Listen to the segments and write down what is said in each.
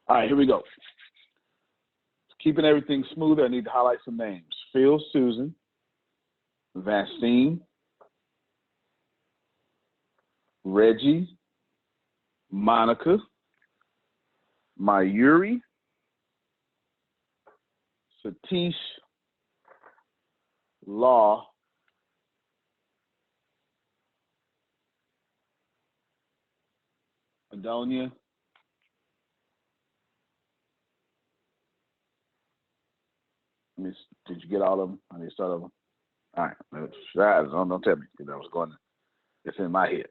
All right, here we go. Keeping everything smooth, I need to highlight some names. Phil, Susan, Vastine, Reggie, Monica, Mayuri, Satish, Law, Adonia, did you get all of them? I need to start over. All right, don't tell me because I was going. It's in my head.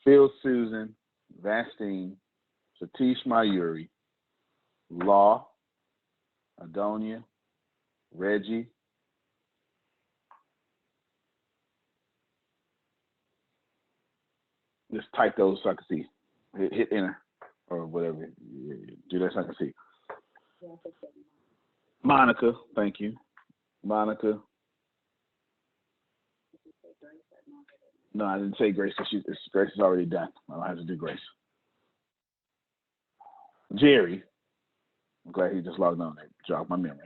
Phil, Susan, Vastine, Satish, Mayuri, Law, Adonia, Reggie, just type those so I can see. Hit enter or whatever. Do that so I can see. Monica, thank you. Monica. No, I didn't say Grace. Grace is already done. I don't have to do Grace. Jerry. I'm glad he just logged on. That jogged my memory.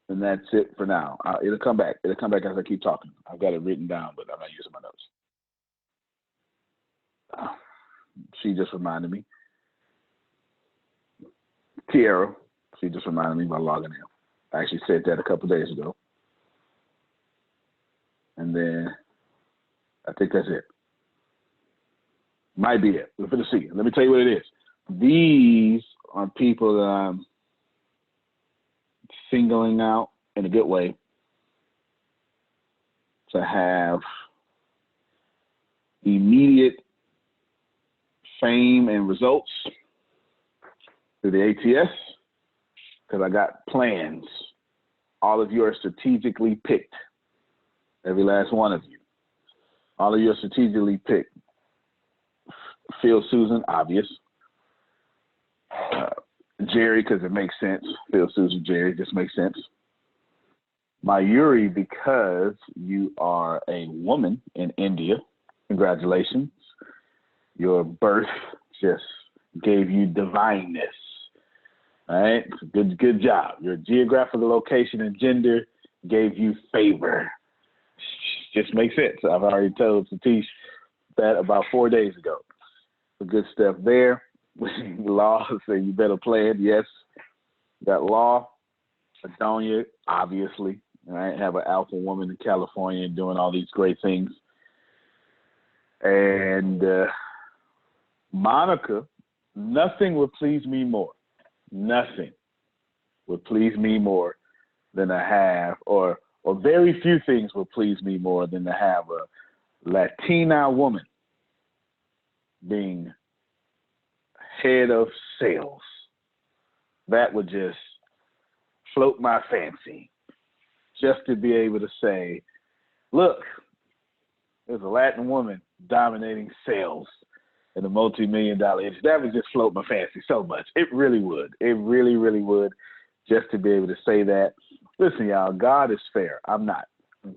And that's it for now. It'll come back. It'll come back as I keep talking. I've got it written down, but I'm not using my notes. She just reminded me. Kiara, she just reminded me by logging in. I actually said that a couple of days ago. And then I think that's it. Might be it. We're going to see. Let me tell you what it is. These are people that I'm singling out in a good way to have immediate fame and results through the ATS, because I got plans. All of you are strategically picked. Every last one of you. All of you are strategically picked. Phil, Susan, obvious. Jerry, because it makes sense. Phil, Susan, Jerry, just makes sense. Mayuri, because you are a woman in India. Congratulations. Your birth just gave you divineness. All right, good job. Your geographical location and gender gave you favor. Just makes sense. I've already told Satish that about 4 days ago. The good stuff there. Law, so you better plan. Yes, got Law, Adonia, obviously. All right, have an alpha woman in California doing all these great things. And Monica, nothing would please me more. Nothing would please me more than to have, or very few things would please me more than to have a Latina woman being head of sales. That would just float my fancy. Just to be able to say, look, there's a Latin woman dominating sales in a multi-million-dollar industry. That would just float my fancy so much. It really would. It really, really would, just to be able to say that. Listen, y'all, God is fair. I'm not,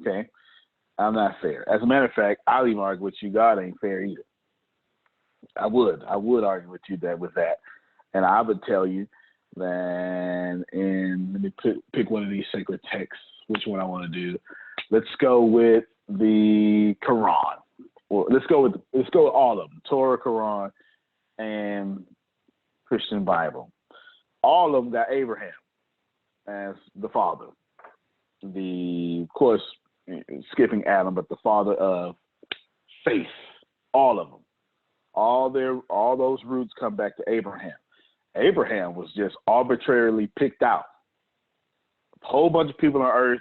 okay? I'm not fair. As a matter of fact, I'll even argue with you, God ain't fair either. I would argue with you with that. And I would tell you that let me pick one of these sacred texts, which one I want to do. Let's go with the Quran. Or let's go with all of them, Torah, Quran, and Christian Bible. All of them got Abraham as the father. Of course, skipping Adam, but the father of faith. All of them. All those roots come back to Abraham. Abraham was just arbitrarily picked out. A whole bunch of people on earth,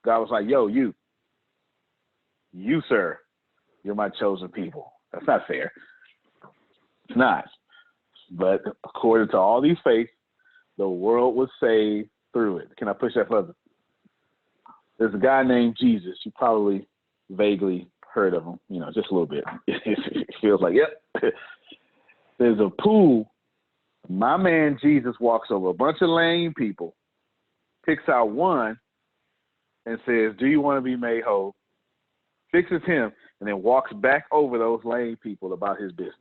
God was like, yo, you, sir, you're my chosen people. That's not fair. It's not. But according to all these faiths, the world was saved through it. Can I push that further? There's a guy named Jesus. You probably vaguely heard of him, just a little bit. It feels like, yep. There's a pool. My man Jesus walks over a bunch of lame people, picks out one, and says, do you want to be made whole? Fixes him, and then walks back over those lame people about his business.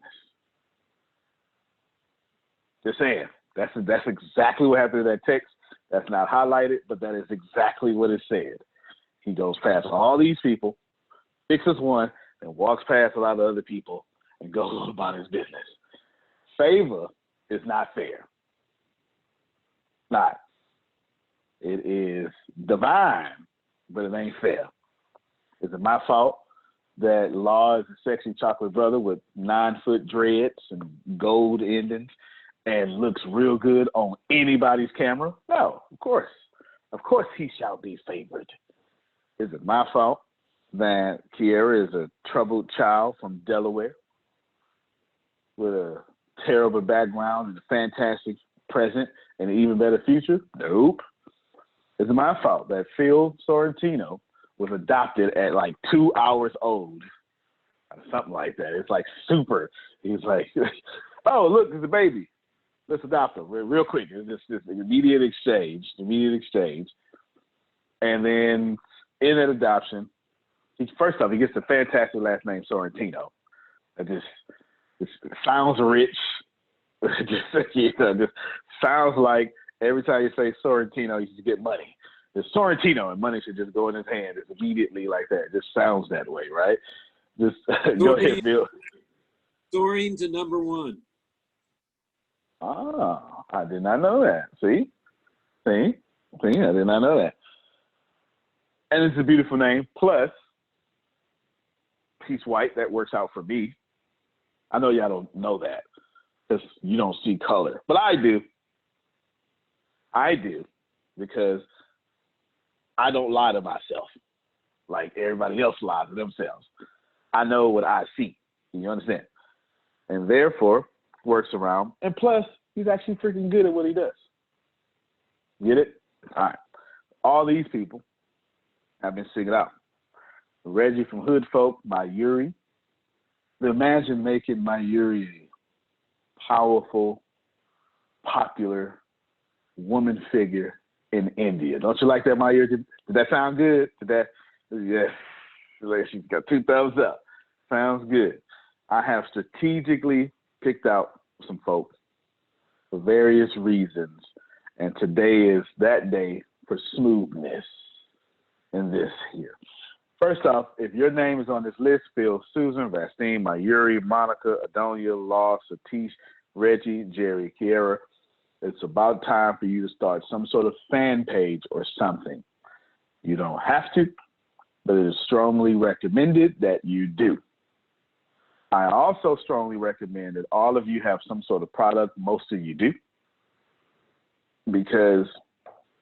Just saying. That's exactly what happened in that text. That's not highlighted, but that is exactly what it said. He goes past all these people, fixes one, and walks past a lot of other people and goes on about his business. Favor is not fair. Not. It is divine, but it ain't fair. Is it my fault that Law is a sexy chocolate brother with 9-foot dreads and gold endings and looks real good on anybody's camera? No, of course. Of course he shall be favored. Is it my fault that Kiara is a troubled child from Delaware with a terrible background and a fantastic present and an even better future? Nope. Is it my fault that Phil Sorrentino was adopted at like 2 hours old? Something like that. It's like super. He's like, oh, look, there's a baby. Let's adopt him real quick. It's just this immediate exchange. And then in that adoption, first off, he gets a fantastic last name, Sorrentino. It just sounds rich. Just sounds like every time you say Sorrentino, you should get money. It's Sorrentino, and money should just go in his hand. It's immediately like that. It just sounds that way, right? Just go ahead, Bill. Soaring to number 1. Ah, I did not know that. See, I did not know that. And it's a beautiful name. Plus, he's white. That works out for me. I know y'all don't know that because you don't see color, but I do. Because I don't lie to myself like everybody else lies to themselves. I know what I see. You understand? And therefore, works around. And plus, he's actually freaking good at what he does. Get it? All right. All these people have been singing out. Reggie from Hood Folk, Mayuri. Imagine making Mayuri a powerful, popular woman figure in India. Don't you like that, Mayuri? Did that sound good? Yes. She's got 2 thumbs up. Sounds good. I have strategically picked out some folks for various reasons, and today is that day for smoothness in this here. First off, if your name is on this list, Phil, Susan, Vastine, Mayuri, Monica, Adonia, Law, Satish, Reggie, Jerry, Kiara, it's about time for you to start some sort of fan page or something. You don't have to, but it is strongly recommended that you do. I also strongly recommend that all of you have some sort of product. Most of you do. Because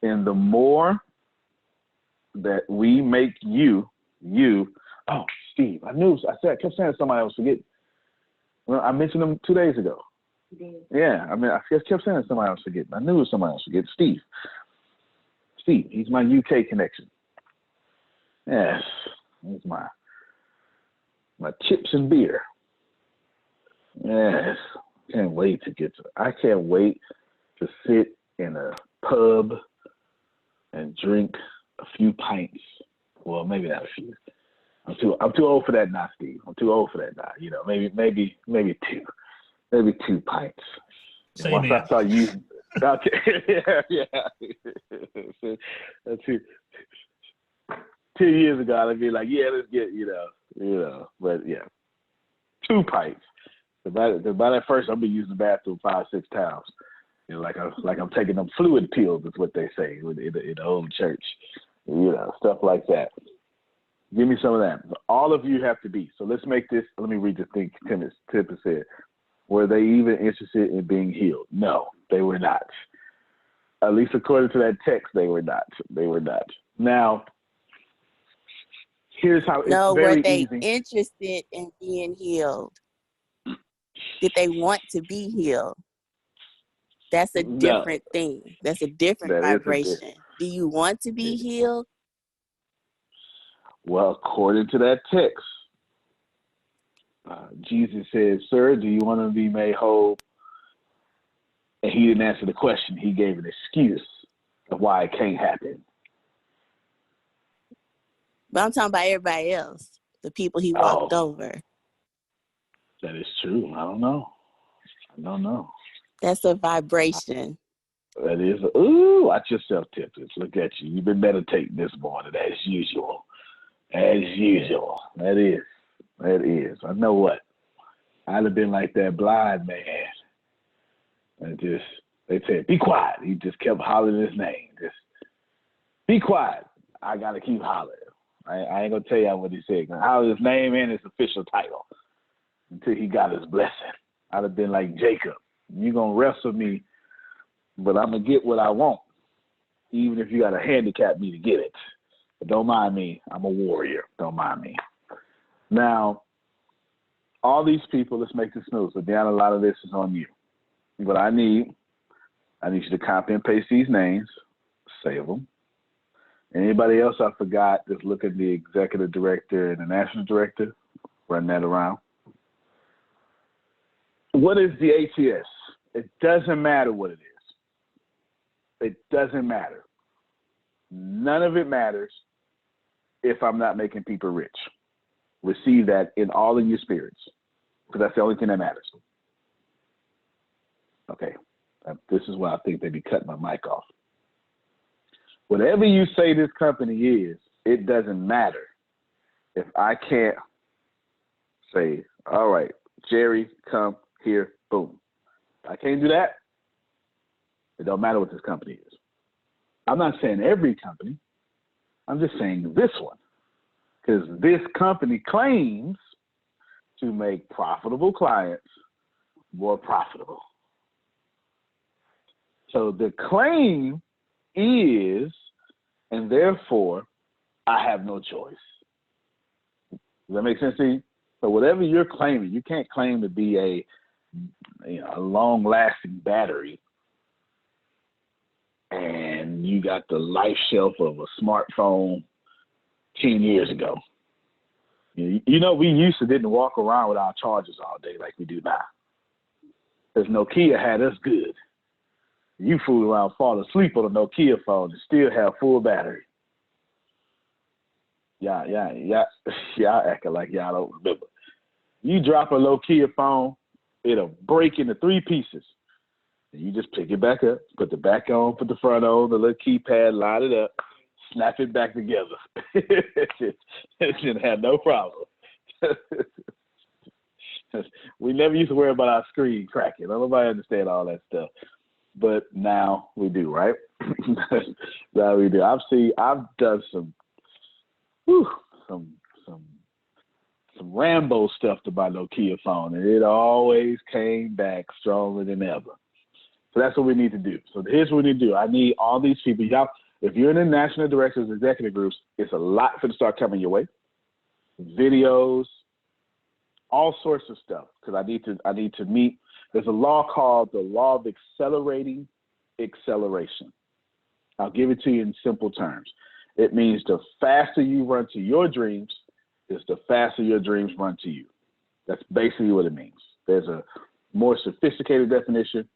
in the more that we make you, oh, Steve, I kept saying somebody else forget. Well, I mentioned them 2 days ago. Yeah, I mean, I just kept saying somebody else forget. I knew it was somebody else forget. Steve, he's my UK connection. Yes, he's my chips and beer. Yes, I can't wait to sit in a pub and drink a few pints. Well, maybe not a few. I'm too old for that now, Steve. I'm too old for that now. You know, maybe 2 pints. Same once here. I start using, yeah. 2 years ago, I'd be like, yeah, let's get, but yeah, 2 pints. By that first, I'll be using the bathroom 5-6 times. Like I'm taking them fluid pills, is what they say in the old church. Stuff like that. Give me some of that. All of you have to be. So let's make this. Let me read the thing Tim said. Were they even interested in being healed? No, they were not. At least according to that text, they were not. They were not. Now, here's how it's very easy. Were they interested in being healed? Did they want to be healed? That's a different thing. That's a different vibration. Do you want to be healed? Well, according to that text, Jesus says, sir, do you want to be made whole? And he didn't answer the question. He gave an excuse of why it can't happen. But I'm talking about everybody else, the people he walked over. That is true. I don't know. That's a vibration. That is, ooh, watch yourself, Tippers. Look at you. You've been meditating this morning as usual. As usual. That is. I know what. I'd have been like that blind man. And they said, be quiet. He just kept hollering his name. Just be quiet. I got to keep hollering. I ain't going to tell you what he said. Holler his name and his official title until he got his blessing. I'd have been like Jacob. You're going to wrestle me, but I'm going to get what I want, even if you got to handicap me to get it. But don't mind me. I'm a warrior. Don't mind me. Now, all these people, let's make this smooth. So, Dan, a lot of this is on you. What I need you to copy and paste these names, save them. Anybody else I forgot, just look at the executive director and the national director, run that around. What is the ATS? It doesn't matter what it is. It doesn't matter. None of it matters if I'm not making people rich. Receive that in all of your spirits, because that's the only thing that matters. Okay, this is why I think they be cutting my mic off. Whatever you say this company is, it doesn't matter if I can't say, all right, Jerry, come here, boom. I can't do that. It don't matter what this company is. I'm not saying every company. I'm just saying this one, because this company claims to make profitable clients more profitable. So the claim is, and therefore, I have no choice. Does that make sense to you? So whatever you're claiming, you can't claim to be a long-lasting battery, and you got the life shelf of a smartphone 10 years ago. You know, we used to didn't walk around with our chargers all day like we do now. Because Nokia had us good. You fool around, fall asleep on a Nokia phone and still have full battery. Y'all acting like y'all don't remember. You drop a Nokia phone, it'll break into 3 pieces. And you just pick it back up, put the back on, put the front on, the little keypad, line it up, snap it back together. It shouldn't have no problem. We never used to worry about our screen cracking. Nobody understand all that stuff. But now we do, right? Now we do. I've done some Rambo stuff to my Nokia phone, and it always came back stronger than ever. So that's what we need to do. So here's what we need to do. I need all these people. Y'all, if you're in the national directors, executive groups, it's a lot for to start coming your way. Videos, all sorts of stuff, because I need to meet. There's a law called the law of accelerating acceleration. I'll give it to you in simple terms. It means the faster you run to your dreams is the faster your dreams run to you. That's basically what it means. There's a more sophisticated definition,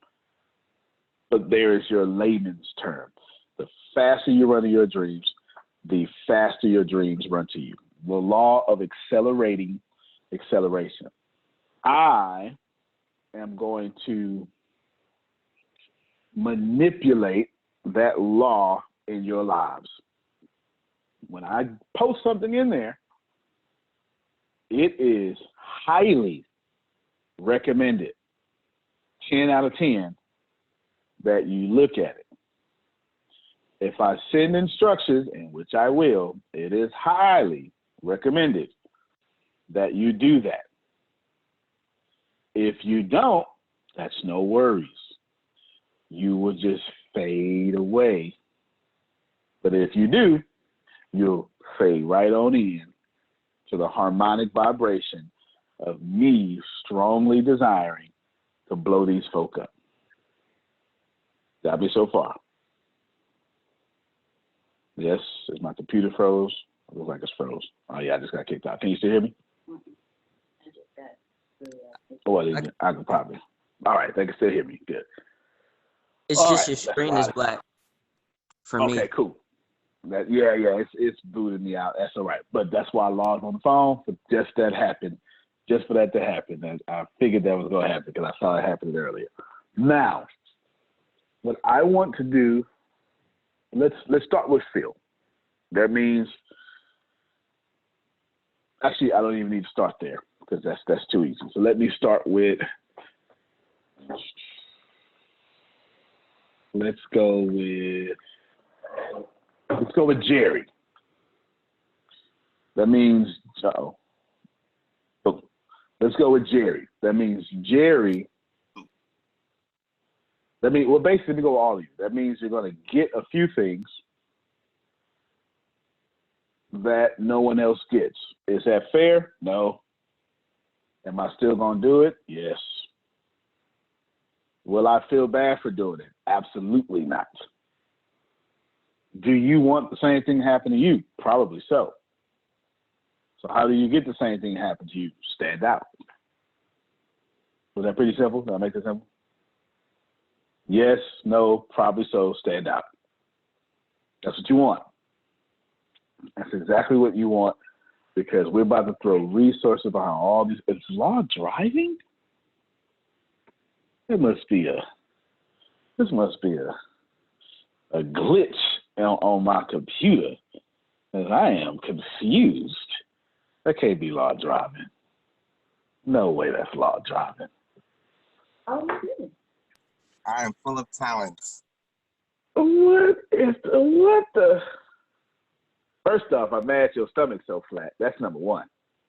but there is your layman's term. The faster you run to your dreams, the faster your dreams run to you. The law of accelerating acceleration. I am going to manipulate that law in your lives. When I post something in there, it is highly recommended, 10 out of 10, that you look at it. If I send instructions, and which I will, it is highly recommended that you do that. If you don't, that's no worries. You will just fade away. But if you do, you'll fade right on in to the harmonic vibration of me strongly desiring to blow these folk up. Got me so far? Yes, is my computer froze? It looks like it's froze. Oh yeah, I just got kicked out. Can you still hear me? Oh, I can probably. All right, they can still hear me. Good. It's all just right, your screen is black for me. Okay, cool. It's booted me out. That's all right. But that's why I logged on the phone for just that happened. Just for that to happen. And I figured that was going to happen because I saw it happening earlier. Now, what I want to do, let's start with Phil. That means, actually, I don't even need to start there because that's too easy. So let me start with, let's go with Jerry. That means, let's go with Jerry. That means Jerry. Well, basically, we go with all of you. That means you're going to get a few things that no one else gets. Is that fair? No. Am I still going to do it? Yes. Will I feel bad for doing it? Absolutely not. Do you want the same thing to happen to you? Probably so. So how do you get the same thing to happen to you? Stand out. Was that pretty simple? Did I make that simple? Yes, no, probably so, stand out. That's what you want. That's exactly what you want, because we're about to throw resources behind all these. It's law driving? This must be a glitch on my computer, as I am confused. That can't be law driving. No way that's law driving. Oh, my goodness. I am full of talents. What the? First off, I'm mad your stomach's so flat. That's number one.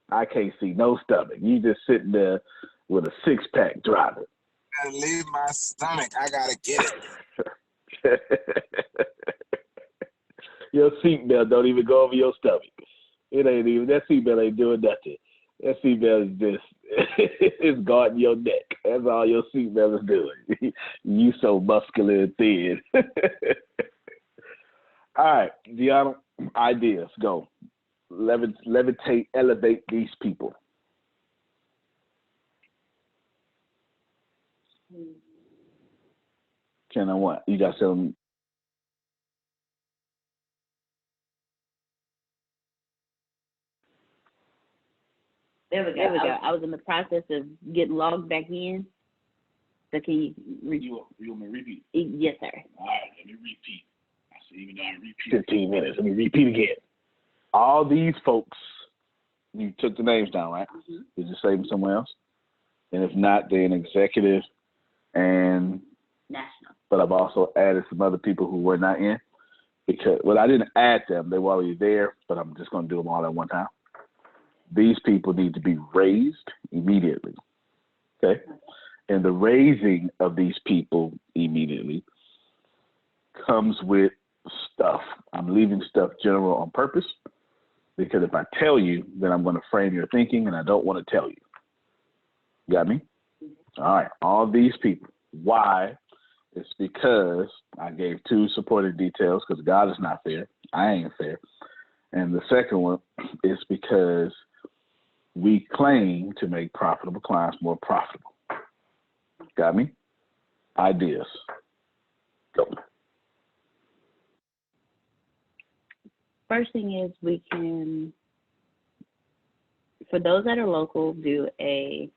I can't see no stomach. You just sitting there with a six-pack driving. I gotta leave my stomach. I gotta get it. Your seatbelt don't even go over your stomach. It ain't even, that seatbelt ain't doing nothing. That seatbelt is just, it's guarding your neck. That's all your seatbelt is doing. You so muscular and thin. All right, Deanna, ideas, go. Levitate, elevate these people. Can I what? You got some? There we go. I was in the process of getting logged back in. So can you repeat? You want me to repeat? Yes, sir. All right, let me repeat. I said, even though I repeated 15 minutes, let me repeat again. All these folks, you took the names down, right? Mm-hmm. Did you save them somewhere else? And if not, they're an executive and national. But I've also added some other people who were not in because, well, I didn't add them. They were already there, but I'm just going to do them all at one time. These people need to be raised immediately, okay? And the raising of these people immediately comes with stuff. I'm leaving stuff general on purpose because if I tell you, then I'm going to frame your thinking, and I don't want to tell you. Got me? All right, all these people. Why? It's because I gave two supporting details because God is not fair. I ain't fair. And the second one is because we claim to make profitable clients more profitable. Got me? Ideas. Go. First thing is we can, for those that are local, do a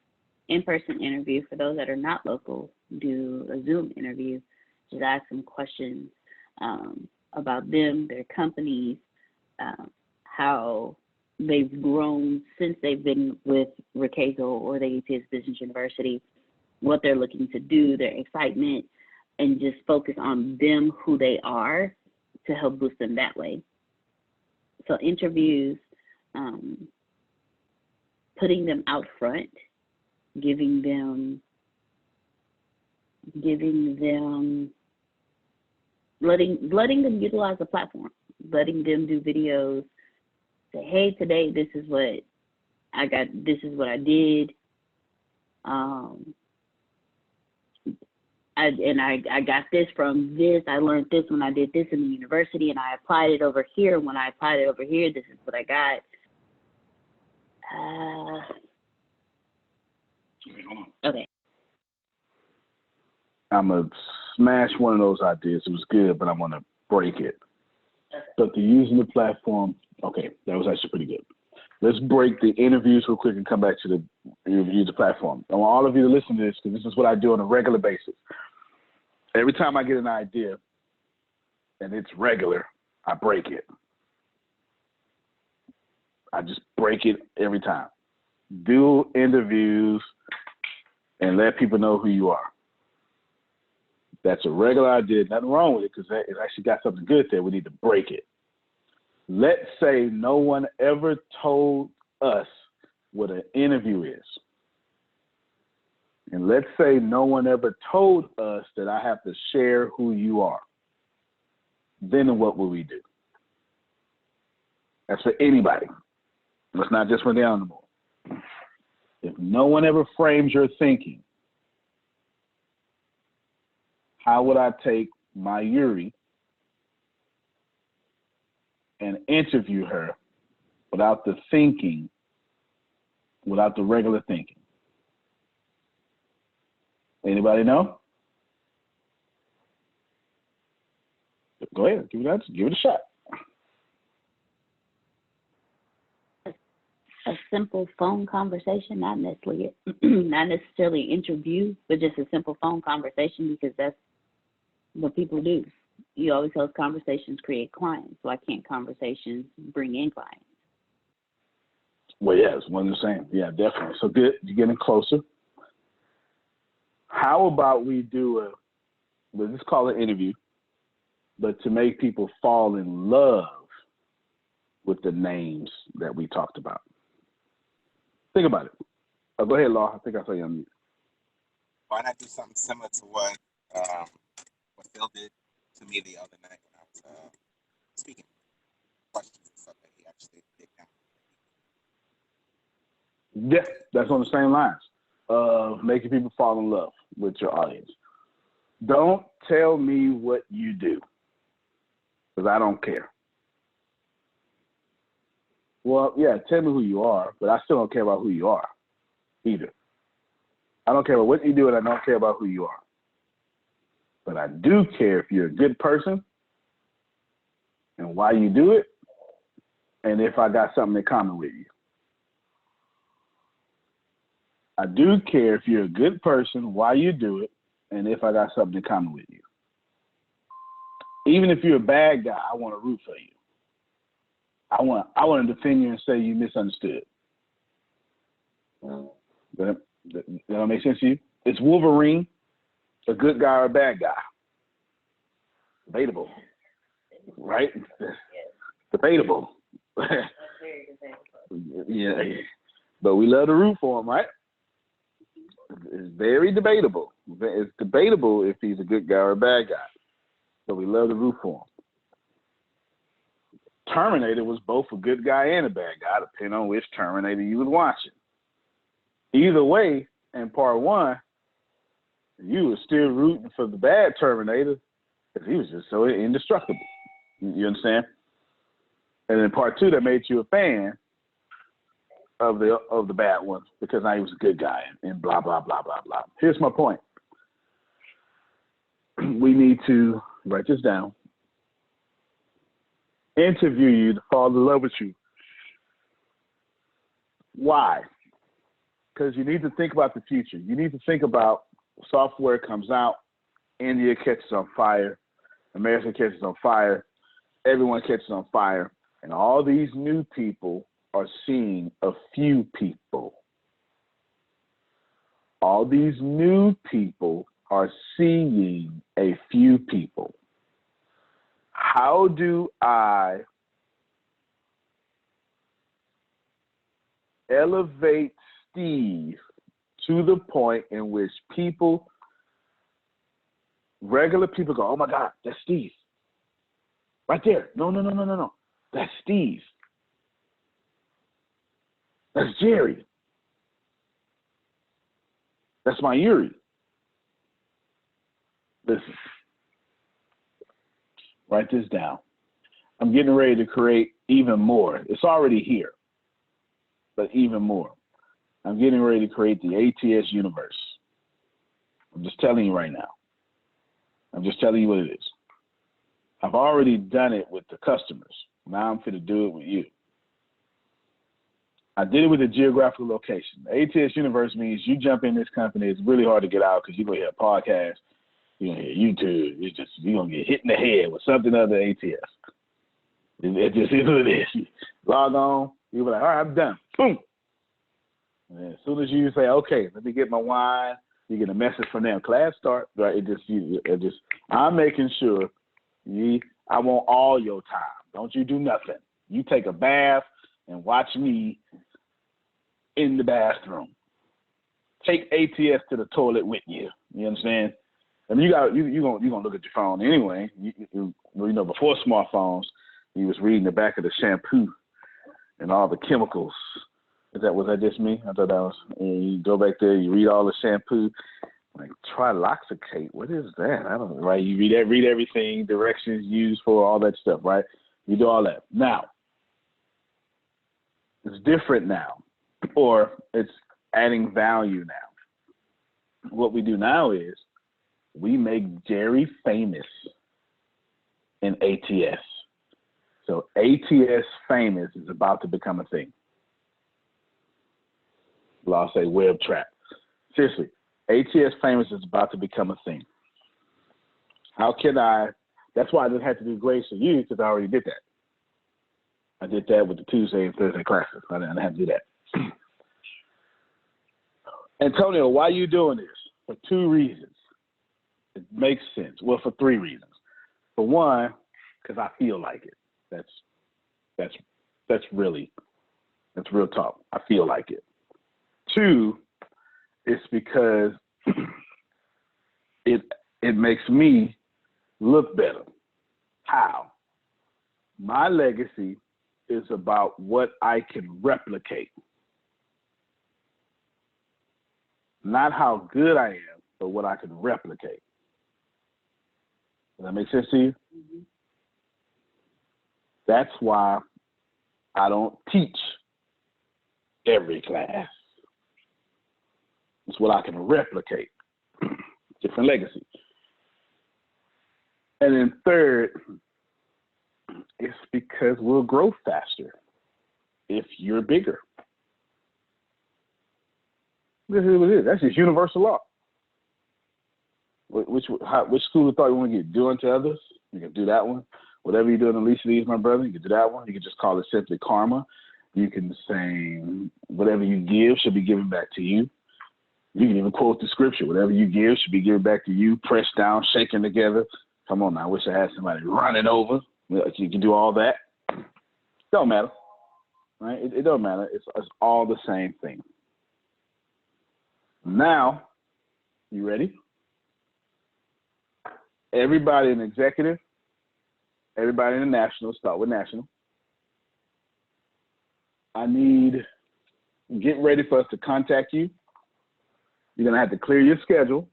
in-person interview. For those that are not local, do a Zoom interview. Just ask some questions about them, their companies, how they've grown since they've been with Riquezo or the ATS Business University, what they're looking to do, their excitement, and just focus on them, who they are, to help boost them that way. So interviews, putting them out front, letting them utilize the platform, letting them do videos, say, hey, today this is what I got, this is what I did. I got this from this. I learned this when I did this in the university, and I applied it over here. When I applied it over here, this is what I got. Okay. I'm going to smash one of those ideas. It was good, but I'm going to break it. But the using the platform, okay, that was actually pretty good. Let's break the interviews real quick and come back to the use the platform. I want all of you to listen to this because this is what I do on a regular basis. Every time I get an idea and it's regular, I break it. I just break it every time. Do interviews and let people know who you are. That's a regular idea. Nothing wrong with it because it actually got something good there. We need to break it. Let's say no one ever told us what an interview is. And let's say no one ever told us that I have to share who you are. Then what will we do? That's for anybody. It's not just for the animal. If no one ever frames your thinking, how would I take my Yuri and interview her without the thinking, without the regular thinking? Anybody know? Go ahead, give it a shot. A simple phone conversation, not necessarily interview, but just a simple phone conversation, because that's what people do. You always hope conversations create clients. Why can't conversations bring in clients? Well, yeah, it's one and the same. Yeah, definitely. So good, you're getting closer. How about we do let's just call it an interview, but to make people fall in love with the names that we talked about. Think about it. Oh, go ahead, Law. I think I saw you on mute. Why not do something similar to what Phil did to me the other night when I was speaking questions and stuff that he actually did down. Yeah, that's on the same lines of making people fall in love with your audience. Don't tell me what you do, because I don't care. Well, yeah, tell me who you are, but I still don't care about who you are either. I don't care about what you do, and I don't care about who you are. But I do care if you're a good person and why you do it, and if I got something in common with you. I do care if you're a good person, why you do it, and if I got something in common with you. Even if you're a bad guy, I want to root for you. I want to defend you and say you misunderstood. That make sense to you? It's Wolverine, a good guy or a bad guy? Debatable, right? Debatable. Yeah, but we love to root for him, right? It's very debatable. It's debatable if he's a good guy or a bad guy, but we love to root for him. Terminator was both a good guy and a bad guy, depending on which Terminator you was watching. Either way, in part one, you were still rooting for the bad Terminator because he was just so indestructible. You understand? And in part two, that made you a fan of the bad one because now he was a good guy and blah, blah, blah, blah, blah. Here's my point. We need to write this down. Interview you to fall in love with you. Why? Because you need to think about the future. You need to think about software comes out, India catches on fire, America catches on fire, everyone catches on fire, and all these new people are seeing a few people. All these new people are seeing a few people. How do I elevate Steve to the point in which people, regular people go, oh my God, that's Steve. Right there. No. That's Steve. That's Jerry. That's my Yuri. Listen. Write this down. I'm getting ready to create even more. It's already here, but even more. I'm getting ready to create the ATS universe. I'm just telling you right now. I'm just telling you what it is. I've already done it with the customers. Now I'm going to do it with you. I did it with a geographical location. The ATS universe means you jump in this company. It's really hard to get out because you're going to hear a podcast. You're gonna hear YouTube. You're gonna get hit in the head with something other than ATS. It just is what it is. You log on, you be like, all right, I'm done. Boom. And as soon as you say, okay, let me get my wine, you get a message from them. Class start, right? I'm making sure I want all your time. Don't you do nothing. You take a bath and watch me in the bathroom. Take ATS to the toilet with you. You understand? I mean, you're gonna look at your phone anyway. Before smartphones, you was reading the back of the shampoo and all the chemicals. Was that just me? I thought that was. You go back there, you read all the shampoo, like triloxicate. What is that? I don't know. Right? You read everything, directions used for all that stuff. Right? You do all that. Now, it's different now, or it's adding value now. What we do now is we make Jerry famous in ATS. So ATS famous is about to become a thing. Well, I'll say web trap. Seriously, ATS famous is about to become a thing. How can that's why I didn't have to do grades for you, because I already did that. I did that with the Tuesday and Thursday classes. I didn't have to do that. Antonio, why are you doing this? For 2 reasons. It makes sense. Well, for 3 reasons. For one, because I feel like it. That's real talk. I feel like it. 2, it's because it makes me look better. How? My legacy is about what I can replicate. Not how good I am, but what I can replicate. Does that make sense to you? Mm-hmm. That's why I don't teach every class. It's what I can replicate. Different legacy. And then 3rd, it's because we'll grow faster if you're bigger. This is what it is. That's just universal law. Which school of thought you want to get? Do unto others? You can do that one. Whatever you do in the least of these, my brother, you can do that one. You can just call it simply karma. You can say whatever you give should be given back to you. You can even quote the scripture. Whatever you give should be given back to you, pressed down, shaken together. Come on now. I wish I had somebody running over. You can do all that. Don't matter. Right? It don't matter. It's all the same thing. Now, you ready? Everybody in executive, everybody in the national, start with national. Get ready for us to contact you. You're going to have to clear your schedule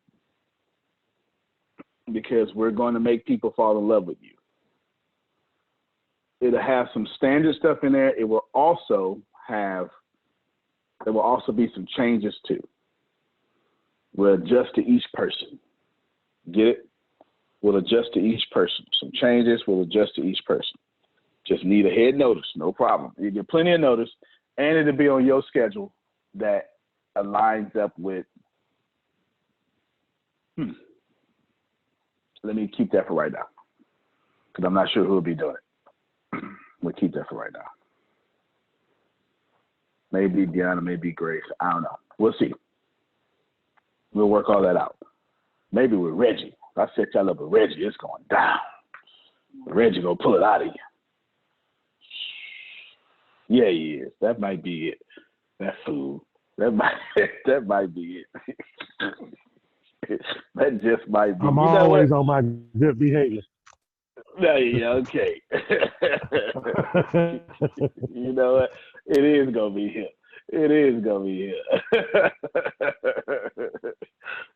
because we're going to make people fall in love with you. It'll have some standard stuff in there. There will also be some changes too. We'll adjust to each person. Get it? We'll adjust to each person. Some changes, we'll adjust to each person. Just need a head notice, no problem. You get plenty of notice, and it'll be on your schedule that aligns up with, let me keep that for right now, because I'm not sure who will be doing it. We'll keep that for right now. Maybe Deanna, maybe Grace, I don't know. We'll see. We'll work all that out. Maybe with Reggie. If I set y'all up with Reggie, it's going down. Reggie gonna pull it out of you. Yeah, he is. That might be it. That fool. That might be it. That just might be. I'm always on my good behavior. No, yeah, okay. You know what? It is gonna be him. It is gonna be him.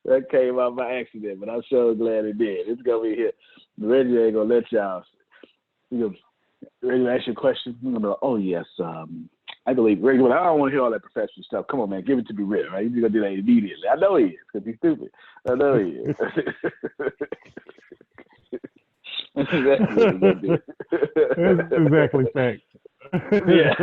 That came out by accident, but I'm so glad it did. It's gonna be him. Reggie ain't gonna let y'all. Reggie, ask you a question. I'm gonna be like, oh yes, I believe Reggie. I don't want to hear all that professional stuff. Come on, man, give it to me real, right? You're gonna do that immediately. I know he is, because he's stupid. I know he is. That's exactly what he's gonna do. That's exactly fact. Yeah.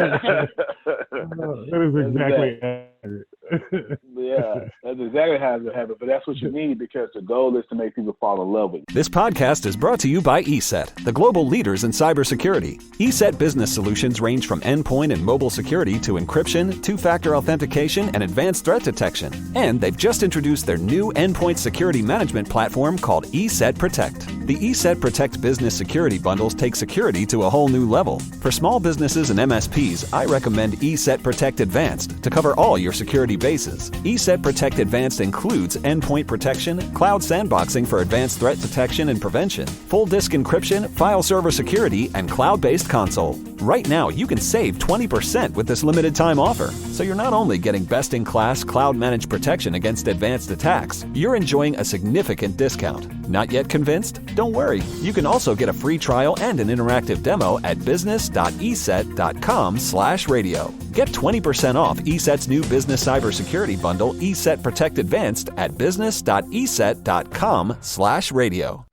That is exactly accurate. Yeah, that's exactly how it happens. But that's what you need because the goal is to make people fall in love with you. This podcast is brought to you by ESET, the global leaders in cybersecurity. ESET business solutions range from endpoint and mobile security to encryption, two-factor authentication, and advanced threat detection. And they've just introduced their new endpoint security management platform called ESET Protect. The ESET Protect business security bundles take security to a whole new level. For small businesses and MSPs, I recommend ESET Protect Advanced to cover all your security bases. ESET Protect Advanced includes endpoint protection, cloud sandboxing for advanced threat detection and prevention, full disk encryption, file server security, and cloud-based console. Right now, you can save 20% with this limited time offer. So you're not only getting best-in-class cloud-managed protection against advanced attacks, you're enjoying a significant discount. Not yet convinced? Don't worry. You can also get a free trial and an interactive demo at business.eset.com/radio. Get 20% off ESET's new business cybersecurity bundle, ESET Protect Advanced, at business.eset.com/radio.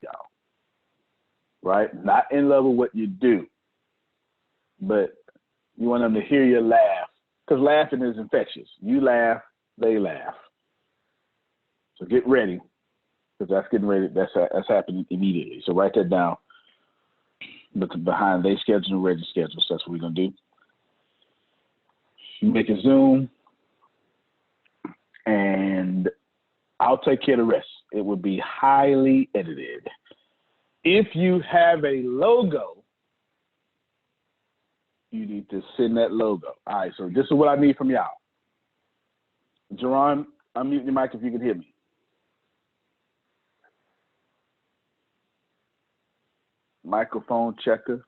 Right? Not in love with what you do, but you want them to hear you laugh because laughing is infectious. You laugh, they laugh. So get ready because that's getting ready. That's happening immediately. So write that down. But behind they schedule and ready schedules. That's what we're gonna do. You make a Zoom, and I'll take care of the rest. It will be highly edited. If you have a logo, you need to send that logo. All right, so this is what I need from y'all. Jerron, unmute your mic if you can hear me. Microphone checker.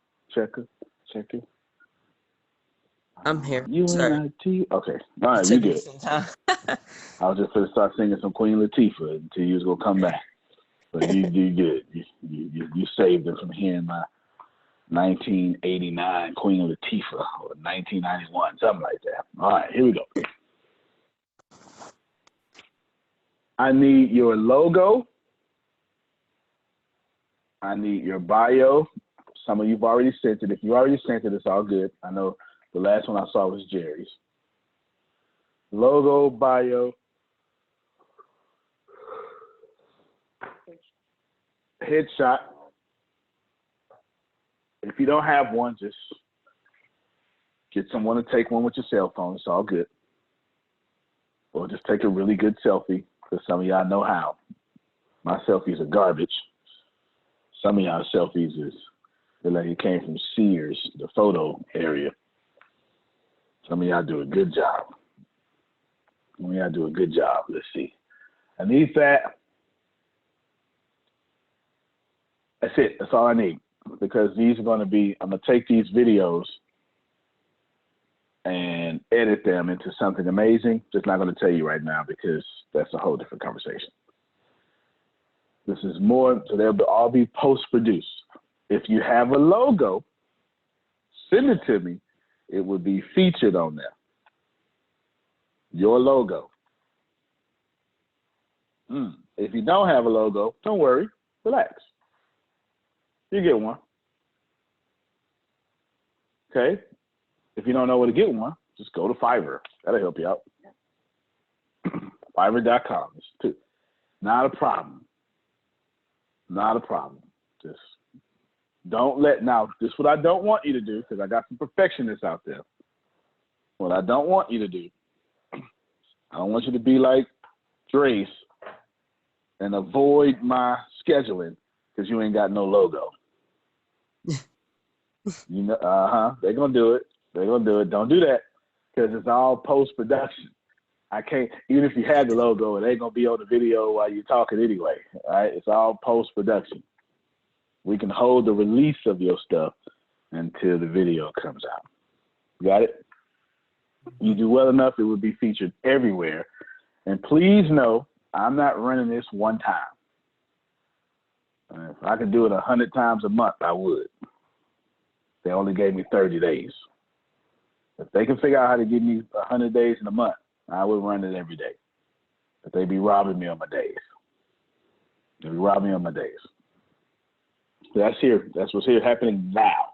I'm here. UNIT. Okay. All right, you good. I was just going to start singing some Queen Latifah until you was going to come back. But you good. You saved it from hearing my 1989 Queen Latifah or 1991, something like that. All right, here we go. I need your logo. I need your bio. Some of you've already sent it. If you already sent it, it's all good. I know the last one I saw was Jerry's. Logo, bio, headshot. If you don't have one, just get someone to take one with your cell phone. It's all good. Or just take a really good selfie, because some of y'all know how. My selfies are garbage. Some of y'all selfies they're like it came from Sears, the photo area. Some of y'all do a good job. Let's see. I need that. That's it. That's all I need. Because these are going to be, I'm going to take these videos and edit them into something amazing. Just not going to tell you right now because that's a whole different conversation. This is more, so they'll all be post-produced. If you have a logo, send it to me. It will be featured on there. Your logo. If you don't have a logo, don't worry. Relax. You get one. Okay? If you don't know where to get one, just go to Fiverr. That'll help you out. Fiverr.com. Not a problem. Just don't this is what I don't want you to do, because I got some perfectionists out there. What I don't want you to do, I don't want you to be like Drace and avoid my scheduling because you ain't got no logo. You know, they're gonna do it. Don't do that because it's all post-production. I can't, even if you had the logo, it ain't gonna be on the video while you're talking anyway. All right, it's all post-production. We can hold the release of your stuff until the video comes out. Got it? You do well enough, it will be featured everywhere. And please know, I'm not running this one time. If I could do it 100 times a month, I would. They only gave me 30 days. If they can figure out how to give me 100 days in a month, I would run it every day. But they'd be robbing me on my days. They'd be robbing me on my days. So that's here. That's what's here happening now.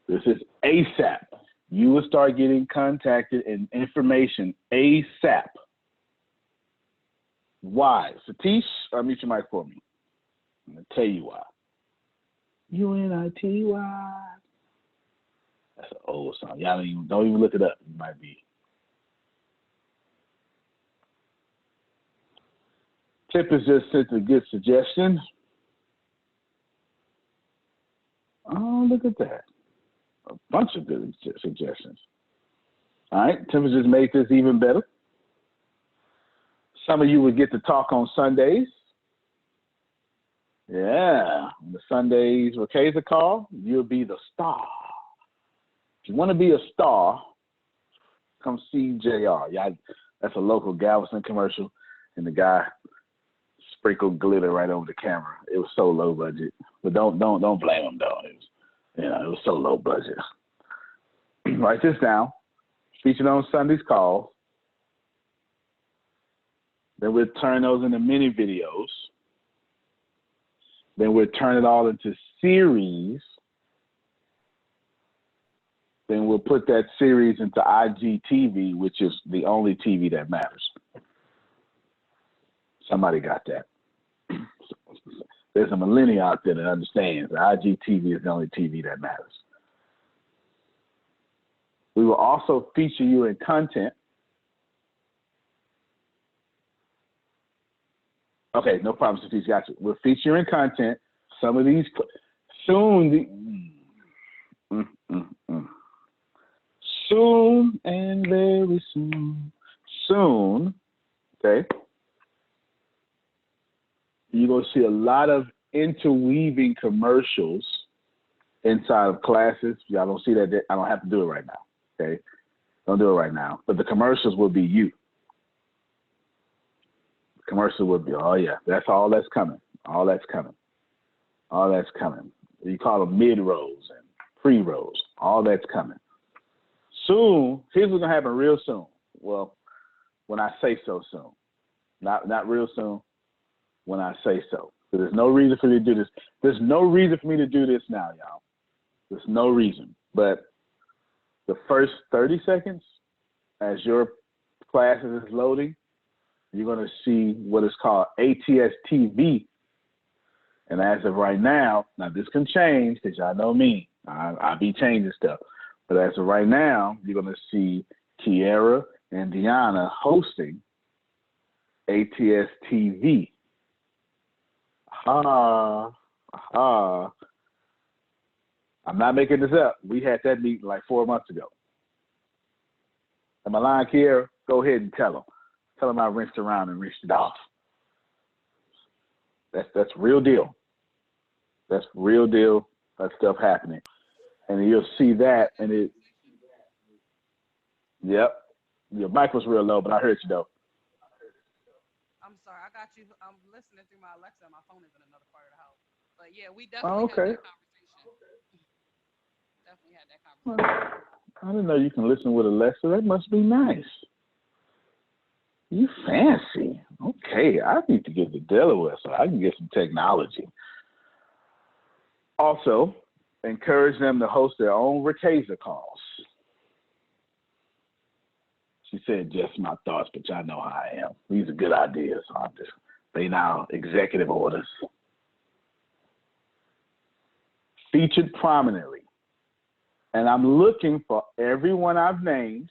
This is ASAP. You will start getting contacted and information ASAP. Why? Satish, unmute your mic for me. I'm going to tell you why. UNITY. That's an old song. Y'all don't even look it up. It might be. Tip is just sent a good suggestion. Oh, look at that. A bunch of good suggestions. All right, Tim has just made this even better. Some of you would get to talk on Sundays. Yeah, on the Sundays where Kaiser call, you'll be the star. If you want to be a star, come see JR. Yeah, that's a local Galveston commercial, and the guy sprinkled glitter right over the camera. It was so low budget, but don't blame him though. It was so low budget. Write this down. Featured on Sunday's call. Then we'll turn those into mini videos. Then we'll turn it all into series. Then we'll put that series into IGTV, which is the only TV that matters. Somebody got that. There's a millennial out there that understands that IGTV is the only TV that matters. We will also feature you in content. Okay, no problem, Satish, got you. We'll feature you in content. Some of these soon. Soon and very soon. Soon, okay. You're going to see a lot of interweaving commercials inside of classes. Y'all don't see that. I don't have to do it right now, okay? Don't do it right now. But the commercials will be you. The commercial will be, oh, yeah, that's all that's coming. All that's coming. All that's coming. You call them mid-rolls and pre-rolls. All that's coming. Soon, here's what's going to happen real soon. Well, when I say so soon. Not real soon. When I say so. There's no reason for me to do this. There's no reason for me to do this now, y'all. There's no reason. But the first 30 seconds, as your class is loading, you're going to see what is called ATS TV. And as of right now this can change because y'all know me. I be changing stuff. But as of right now, you're going to see Kiara and Deanna hosting ATS TV. I'm not making this up. We had that meeting like 4 months ago. Am I lying, Kiara? Go ahead and tell them. Tell them I rinsed around and rinsed it off. That's real deal. That's real deal. That stuff happening. And you'll see that, and it. Yep. Your mic was real low, but I heard you though. I'm sorry, I got you. I'm listening through my Alexa. My phone is in another part of the house. But yeah, we definitely had that conversation. Definitely had that conversation. I didn't know you can listen with Alexa. That must be nice. You fancy. Okay, I need to get to Delaware so I can get some technology. Also, encourage them to host their own Ricasa calls. She said, just my thoughts, but y'all know how I am. These are good ideas. They now executive orders. Featured prominently. And I'm looking for everyone I've named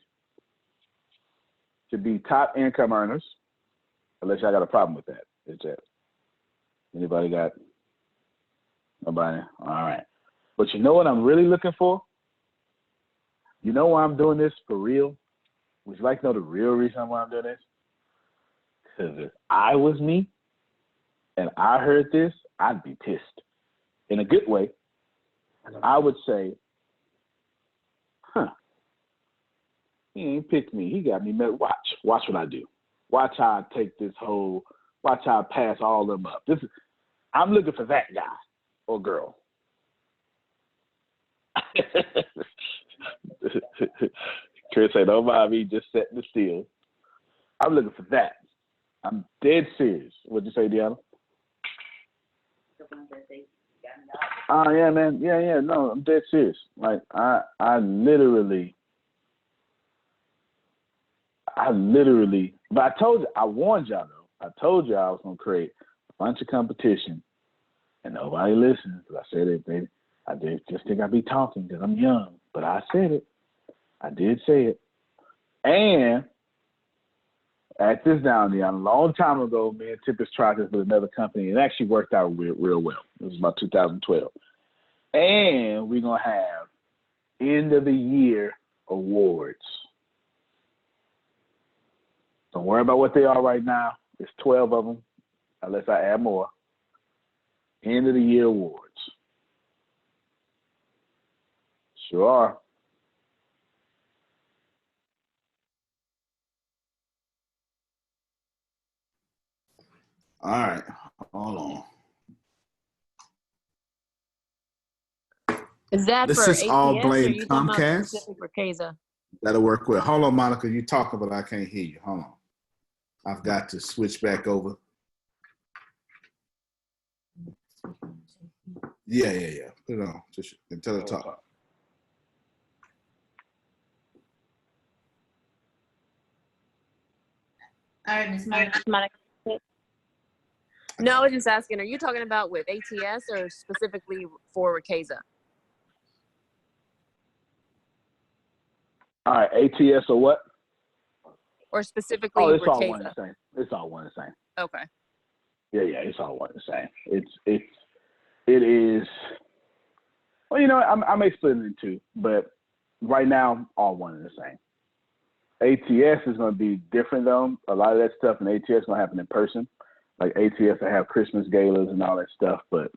to be top income earners, unless y'all got a problem with that. Is that anybody got? Nobody? All right. But you know what I'm really looking for? You know why I'm doing this for real? Would you like to know the real reason why I'm doing this? Because if I was me and I heard this, I'd be pissed. In a good way. I would say, he ain't picked me. He got me met. Watch what I do. Watch how I take this whole, watch how I pass all them up. I'm looking for that guy or girl. Chris said, don't mind me, just setting the still. I'm looking for that. I'm dead serious. What'd you say, Deanna? Oh, yeah, man. Yeah, no, I'm dead serious. Like, I literally I literally, but I told you, I warned y'all though. I told you I was gonna create a bunch of competition, and nobody listens. I said it, baby. I did just think I'd be talking because I'm young, but I said it. I did say it. And at this down there, a long time ago, me and Tippis tried this with another company. It actually worked out real well. It was about 2012. And we're going to have end of the year awards. Don't worry about what they are right now. It's 12 of them, unless I add more. End of the year awards. Sure are. All right, hold on. Is that this for is ATS all or blame you talking about Comcast. specific for CASA? That'll work well. Hold on, Monica. You talking, but I can't hear you. Hold on. I've got to switch back over. Yeah. Put it on. Just until it talk. All right, Ms. Monica. No, I was just asking, are you talking about with ATS or specifically for CASA? All right, ATS or what? Or specifically it's for all CASA? one and the same. It's all one and the same. Okay. Yeah, it's all one and the same. It is. Well, I may split it in two, but right now, all one and the same. ATS is going to be different though. A lot of that stuff in ATS is going to happen in person. Like ATS, I have Christmas galas and all that stuff, but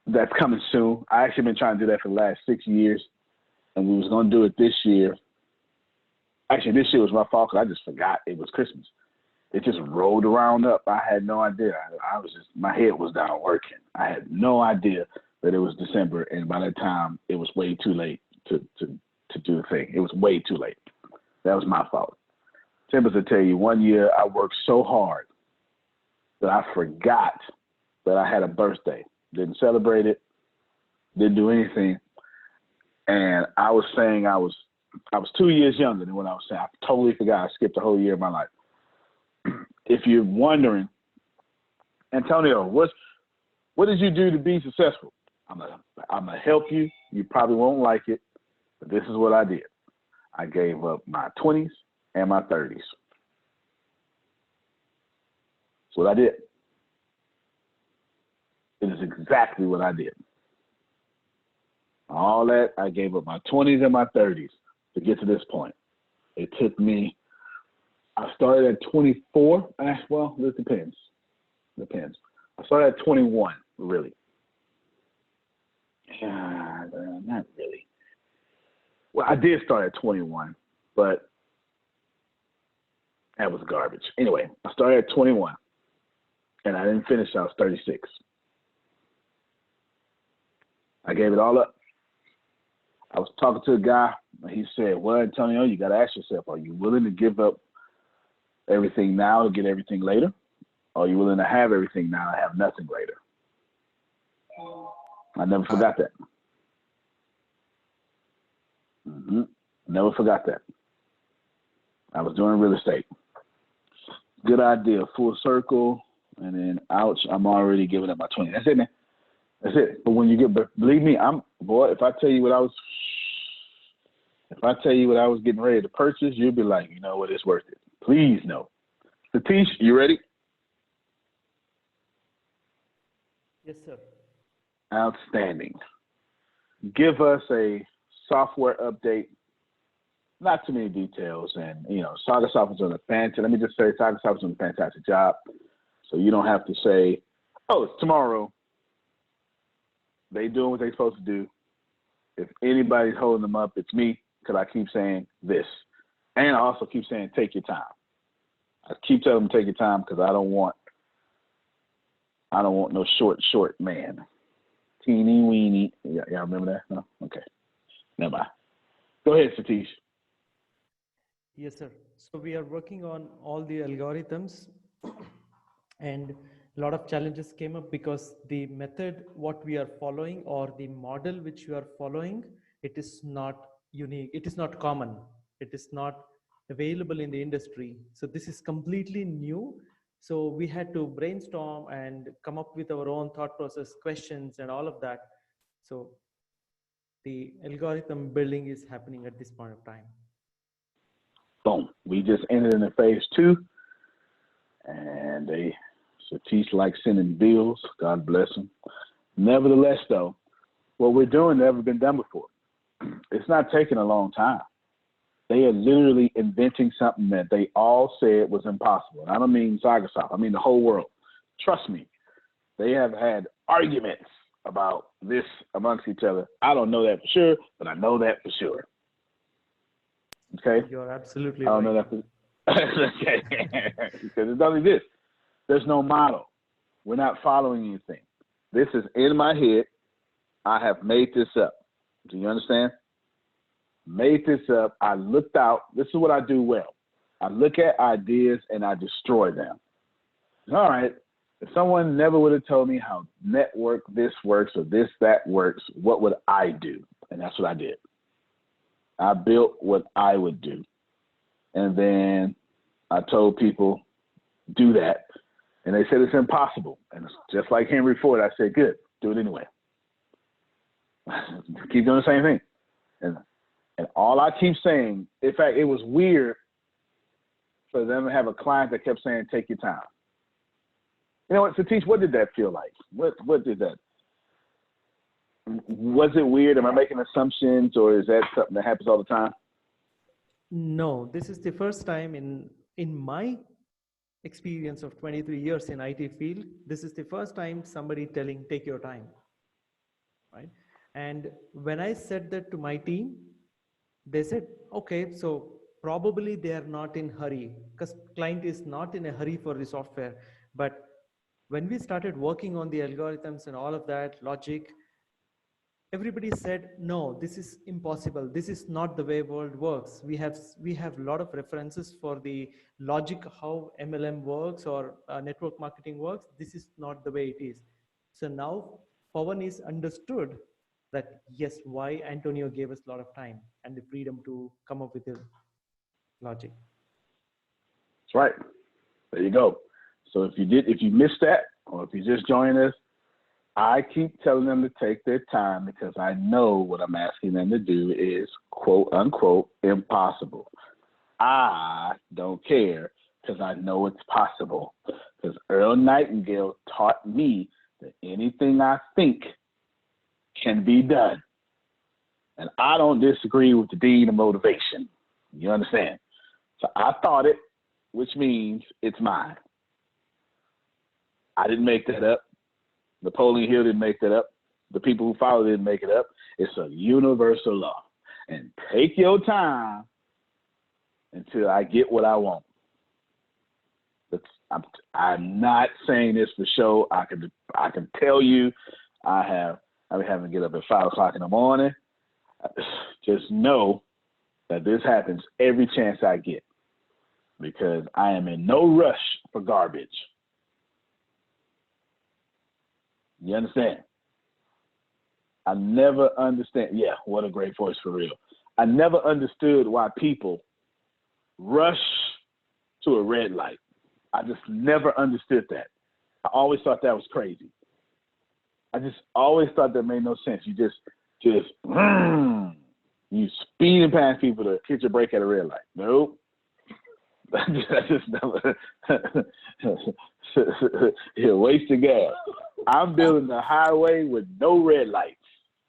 that's coming soon. I actually been trying to do that for the last 6 years, and we was going to do it this year. Actually, this year was my fault because I just forgot it was Christmas. It just rolled around up. I had no idea. I was just, my head was down working. I had no idea that it was December, and by that time, it was way too late to do the thing. It was way too late. That was my fault. Timbers will tell you, one year I worked so hard that I forgot that I had a birthday. Didn't celebrate it. Didn't do anything. And I was saying I was 2 years younger than what I was saying. I totally forgot. I skipped a whole year of my life. If you're wondering, Antonio, what did you do to be successful? I'm gonna help you. You probably won't like it, but this is what I did. I gave up my 20s and my 30s. That's what I did. It is exactly what I did. All that, I gave up my 20s and my 30s to get to this point. It took me, I started at 24. Well, this depends. I started at 21, really. Not really. Well, I did start at 21, but that was garbage. Anyway, I started at 21, and I didn't finish. I was 36. I gave it all up. I was talking to a guy, and he said, well, Antonio, you got to ask yourself, are you willing to give up everything now to get everything later? Or are you willing to have everything now and have nothing later? I never forgot that. Never forgot that. I was doing real estate. Good idea, full circle, and then ouch, I'm already giving up my 20. That's it, man. That's it. But when you get, believe me, if I tell you what I was getting ready to purchase, you'll be like, you know what, it's worth it. Please no. Satish, you ready? Yes, sir. Outstanding. Give us a software update. Not too many details, and Saga Software's doing a fantastic. Let me just say, Saga Software's doing a fantastic job. So you don't have to say, "Oh, it's tomorrow." They doing what they're supposed to do. If anybody's holding them up, it's me, because I keep saying this, and I also keep saying, "Take your time." I keep telling them, "Take your time," because I don't want no short man. Teeny weeny. Y'all remember that? No? Okay. Never mind. Go ahead, Satish. Yes, sir. So we are working on all the algorithms, and a lot of challenges came up because the method what we are following, or the model which we are following, it is not unique. It is not common. It is not available in the industry. So this is completely new. So we had to brainstorm and come up with our own thought process, questions, and all of that. So the algorithm building is happening at this point of time. Boom. We just entered into phase 2, and Satish likes sending bills. God bless him. Nevertheless, though, what we're doing never been done before. It's not taking a long time. They are literally inventing something that they all said was impossible. And I don't mean Microsoft. I mean the whole world. Trust me, they have had arguments about this amongst each other. I don't know that for sure, but I know that for sure. Okay? You're absolutely I don't right. know that for okay. Because it's only this. There's no model. We're not following anything. This is in my head. I have made this up. Do you understand? Made this up. I looked out. This is what I do well. I look at ideas and I destroy them. All right. If someone never would have told me how network this works or this, that works, what would I do? And that's what I did. I built what I would do. And then I told people, do that. And they said it's impossible. And just like Henry Ford, I said, good, do it anyway. Keep doing the same thing. And all I keep saying, in fact, it was weird for them to have a client that kept saying, take your time. You know what, Satish, what did that feel like? What did that? Was it weird? Am I making assumptions, or is that something that happens all the time? No, this is the first time in my experience of 23 years in IT field, this is the first time somebody telling, take your time, right? And when I said that to my team, they said, okay, so probably they are not in hurry, because client is not in a hurry for the software. But when we started working on the algorithms and all of that logic, everybody said, no, this is impossible. This is not the way world works. We have a lot of references for the logic, how MLM works or network marketing works. This is not the way it is. So now Pawan is understood that, yes, why Antonio gave us a lot of time and the freedom to come up with the logic. That's right. There you go. So if you missed that, or if you just joined us, I keep telling them to take their time because I know what I'm asking them to do is quote unquote impossible. I don't care because I know it's possible. Because Earl Nightingale taught me that anything I think can be done. And I don't disagree with the dean of motivation. You understand? So I thought it, which means it's mine. I didn't make that up. Napoleon Hill didn't make that up. The people who followed didn't make it up. It's a universal law. And take your time until I get what I want. I'm not saying this for show. I can tell you I've been having to get up at 5 o'clock in the morning. Just know that this happens every chance I get because I am in no rush for garbage. You understand? I never understand. Yeah, what a great voice for real. I never understood why people rush to a red light. I just never understood that. I always thought that was crazy. I just always thought that made no sense. You just you speeding past people to hit your brake at a red light. Nope. I just never. You're a waste of gas. I'm building a highway with no red lights.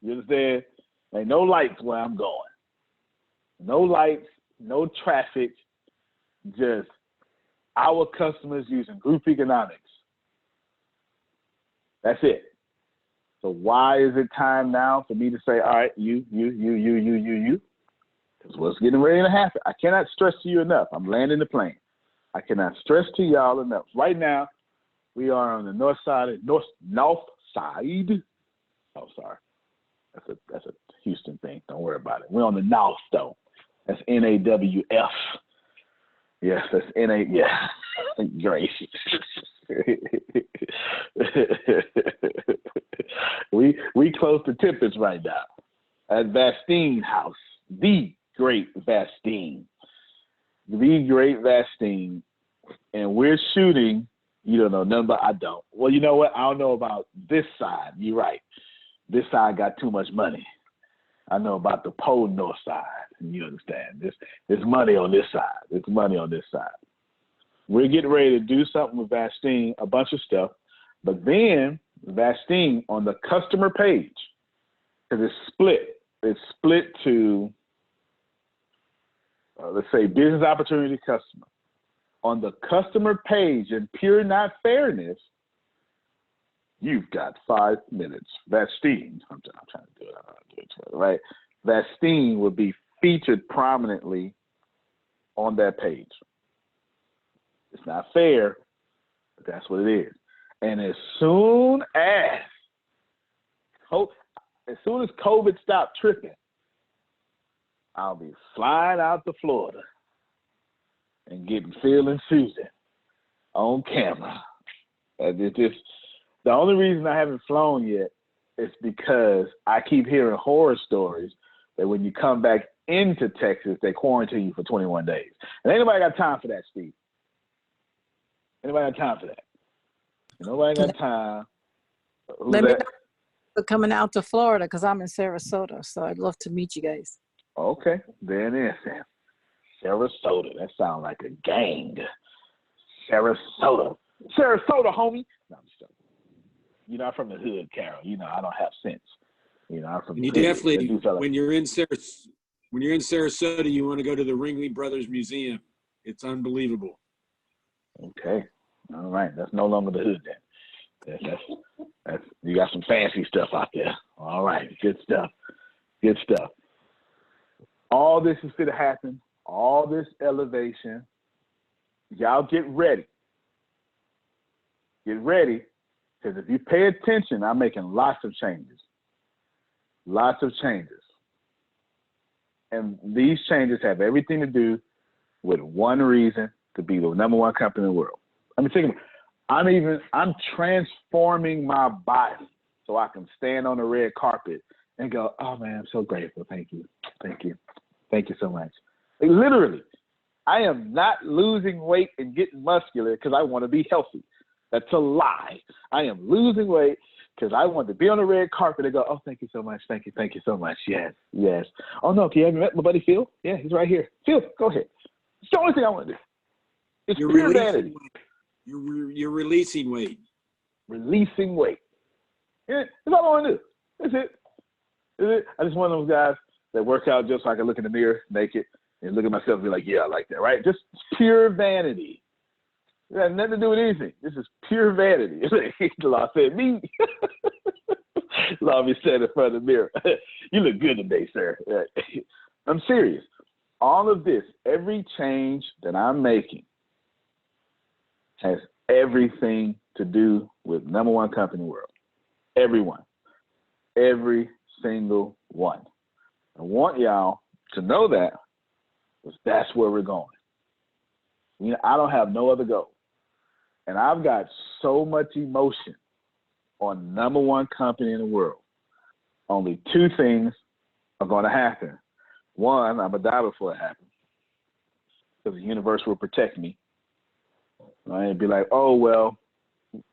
You understand? Ain't no lights where I'm going. No lights, no traffic, just our customers using group economics. That's it. So why is it time now for me to say, all right, you? Because what's getting ready to happen? I cannot stress to you enough. I'm landing the plane. I cannot stress to y'all enough. Right now, we are on the north side. Oh, sorry. That's a Houston thing. Don't worry about it. We're on the north, though. That's NAWF. Yes, that's NA. Yeah. Great. we close to Tempest right now at Vastine House, the great Vastine. the great Vastine, and we're shooting. You don't know nothing about. I don't. Well, you know what? I don't know about this side. You're right. This side got too much money. I know about the pole north side. You understand? There's money on this side. There's money on this side. We're getting ready to do something with Vastine, a bunch of stuff, but then Vastine on the customer page, because it's split. It's split to, let's say, business opportunity customer. On the customer page, in pure not fairness, you've got 5 minutes. Vastine, I'm trying to do it, right? Vastine would be featured prominently on that page. It's not fair, but that's what it is. And as soon as COVID stopped tripping, I'll be flying out to Florida and getting Phil and Susan on camera. The only reason I haven't flown yet is because I keep hearing horror stories that when you come back into Texas, they quarantine you for 21 days. And ain't nobody got time for that, Steve. Anybody got time for that? Nobody got time. Let me know for coming out to Florida because I'm in Sarasota, so I'd love to meet you guys. Okay, there it is, Sam. Sarasota. That sounds like a gang. Sarasota, homie. No, I'm just joking. I'm from the hood, Carol. I don't have sense. I'm from. You definitely, when you're in Sarasota, you want to go to the Ringley Brothers Museum. It's unbelievable. Okay, all right. That's no longer the hood then. That's you got some fancy stuff out there. All right, good stuff. Good stuff. All this is going to happen. All this elevation. Y'all get ready. Get ready, because if you pay attention, I'm making lots of changes. Lots of changes. And these changes have everything to do with one reason: to be the number one company in the world. I mean, think about it. I'm transforming my body so I can stand on the red carpet and go, oh man, I'm so grateful. Thank you. Thank you. Thank you so much. Like, literally, I am not losing weight and getting muscular because I want to be healthy. That's a lie. I am losing weight because I want to be on the red carpet and go, oh, thank you so much. Thank you so much. Yes, yes. Oh, no, you haven't met my buddy Phil? Yeah, he's right here. Phil, go ahead. It's the only thing I want to do. It's pure vanity. You're releasing weight. Releasing weight. Yeah, that's all I want to do. That's it. That's it. I just one of those guys that work out just so I can look in the mirror naked and look at myself and be like, yeah, I like that, right? Just pure vanity. It has nothing to do with anything. This is pure vanity. The law said, me. Law be standing in front of the mirror. You look good today, sir. I'm serious. All of this, every change that I'm making has everything to do with number one company in the world. Everyone. Every single one. I want y'all to know that, because that's where we're going. I don't have no other goal. And I've got so much emotion on number one company in the world. Only two things are going to happen. One, I'm going to die before it happens, because the universe will protect me. Right? It'd be like, oh, well,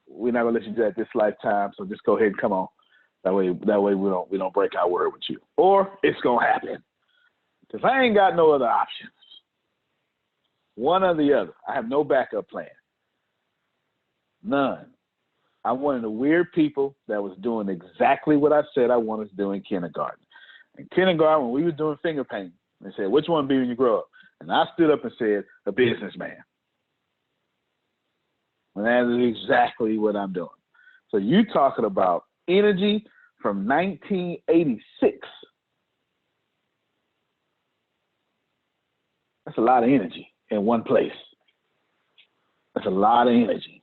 we're not going to let you do that this lifetime, so just go ahead and come on. That way we don't break our word with you. Or it's going to happen, because I ain't got no other options. One or the other. I have no backup plan. None. I'm one of the weird people that was doing exactly what I said I wanted to do in kindergarten. In kindergarten, when we were doing finger painting, they said, which one be when you grow up? And I stood up and said, a businessman. And that is exactly what I'm doing. So you talking about energy from 1986. That's a lot of energy in one place. That's a lot of energy.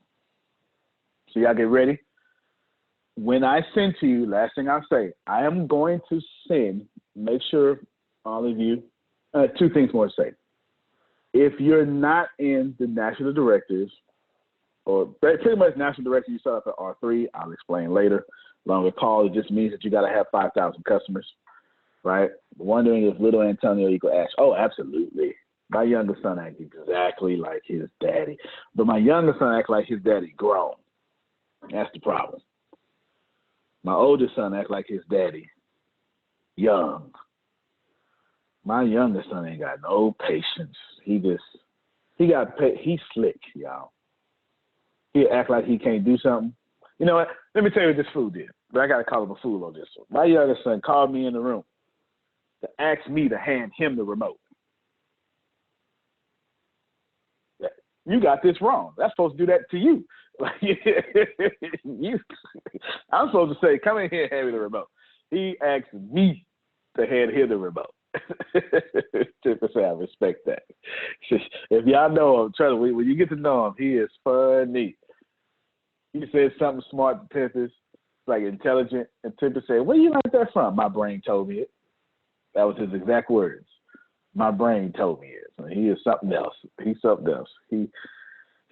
So y'all get ready. When I send to you, last thing I'll say, I am going to send, make sure all of you, two things more to say. If you're not in the national directors, or pretty much national director, you set up at R3, I'll explain later. Longer call, it just means that you got to have 5,000 customers, right? Wondering if little Antonio equal Ash. Oh, absolutely. My younger son acts exactly like his daddy. But my younger son acts like his daddy grown. That's the problem. My oldest son acts like his daddy young. My youngest son ain't got no patience. He's slick, y'all. He act like he can't do something. You know what? Let me tell you what this fool did. But I got to call him a fool on this one. My youngest son called me in the room to ask me to hand him the remote. You got this wrong. That's supposed to do that to you. I'm supposed to say, come in here and hand me the remote. He asked me to hand him the remote. Just to say I respect that. If y'all know him, trust me, when you get to know him, he is funny. He said something smart to Tempest, like intelligent, and Tempest said, "Where you learned that from?" My brain told me it. That was his exact words. My brain told me it. So he is something else. He's something else. He